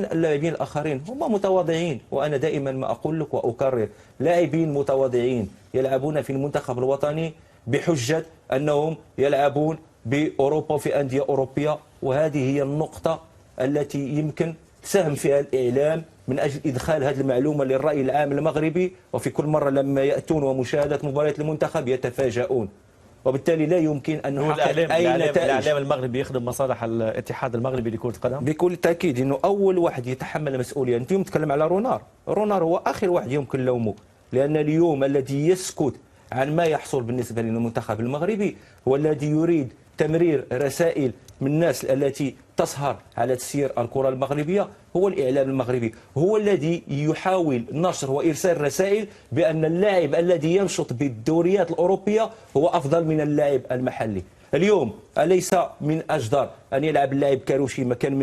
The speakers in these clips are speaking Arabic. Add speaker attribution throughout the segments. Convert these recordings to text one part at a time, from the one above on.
Speaker 1: اللاعبين الآخرين هم متواضعين، وأنا دائما ما أقول لك وأكرر، لاعبين متواضعين يلعبون في المنتخب الوطني بحجة أنهم يلعبون بأوروبا وفي أندية أوروبية، وهذه هي النقطة التي يمكن سهم فيها الإعلام من أجل إدخال هذه المعلومة للرأي العام المغربي، وفي كل مرة لما يأتون ومشاهدة مباريات المنتخب يتفاجؤون، وبالتالي لا يمكن أن نحقق أي نتائج.
Speaker 2: الإعلام المغربي يخدم مصالح الاتحاد المغربي لكرة القدم
Speaker 1: بكل تأكيد. إنه أول واحد يتحمل المسؤولية، أنت اليوم تتكلم على رونار هو آخر واحد يمكن لومه، لأن اليوم الذي يسكت عن ما يحصل بالنسبة للمنتخب المغربي هو الذي يريد تمرير رسائل من الناس التي تسهر على تسيير الكرة المغربية، هو الإعلام المغربي، هو الذي يحاول نشر وإرسال رسائل بأن اللاعب الذي ينشط بالدوريات الأوروبية هو أفضل من اللاعب المحلي. اليوم أليس من أجدر أن يلعب اللاعب كاروشي مكان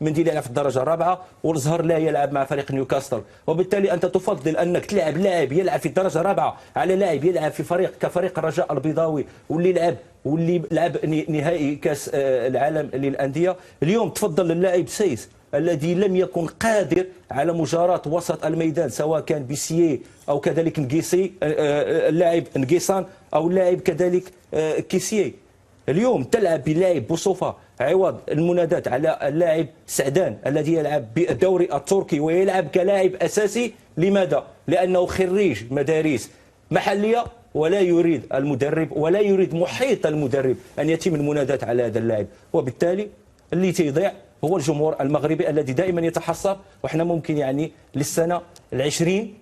Speaker 1: منديل يلعب في الدرجة الرابعة، والزهر لا يلعب مع فريق نيوكاسل، وبالتالي أنت تفضل أنك تلعب لاعب يلعب في الدرجة الرابعة على لاعب يلعب في فريق كفريق الرجاء البيضاوي واللي لعب نهائي كأس العالم للأندية. اليوم تفضل اللاعب سيس الذي لم يكن قادر على مجاراة وسط الميدان، سواء كان بيسيي أو كذلك نجيسي اللاعب نجيسان أو اللاعب كذلك كيسيي. اليوم تلعب بلاعب بوصوفة عوض المنادات على اللاعب سعدان الذي يلعب بالدوري التركي ويلعب كلاعب أساسي. لماذا؟ لأنه خريج مدارس محلية ولا يريد المدرب ولا يريد محيط المدرب أن يتم المنادات على هذا اللاعب، وبالتالي اللي تيضيع هو الجمهور المغربي الذي دائما يتحسر. وإحنا ممكن يعني للسنة 20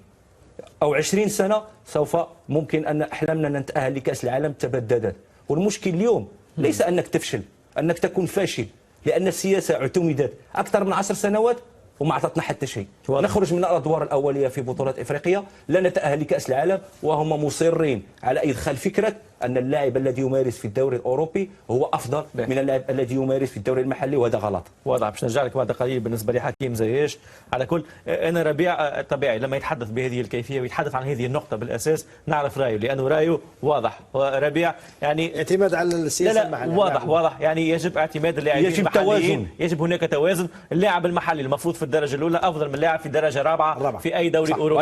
Speaker 1: أو 20 سنة سوف ممكن أن أحلامنا نتأهل لكأس العالم تبددت. والمشكل اليوم ليس أنك تفشل، أنك تكون فاشل، لأن السياسة اعتمدت أكثر من 10 سنوات وما أعطتنا حتى شيء. نخرج من الأدوار الأولية في بطولات إفريقيا، لا نتأهل لكأس العالم، وهم مصرين على إدخال فكرة أن اللاعب الذي يمارس في الدوري الأوروبي هو أفضل من اللاعب الذي يمارس في الدوري المحلي، وهذا غلط.
Speaker 2: واضح. باش نرجع لك بعد قليل بالنسبة لحكيم زياش. على كل أنا ربيع طبيعي لما يتحدث بهذه الكيفية ويتحدث عن هذه النقطة بالأساس نعرف رأيه، لأنه رأيه واضح. ربيع يعني
Speaker 3: اعتماد على السياسة المحلية.
Speaker 2: واضح يعني يجب اعتماد اللاعبين
Speaker 1: يجب توازن،
Speaker 2: يجب هناك توازن. اللاعب المحلي المفروض في الدرجة الأولى أفضل من اللاعب في الدرجة الرابعة في أي دوري أوروبي.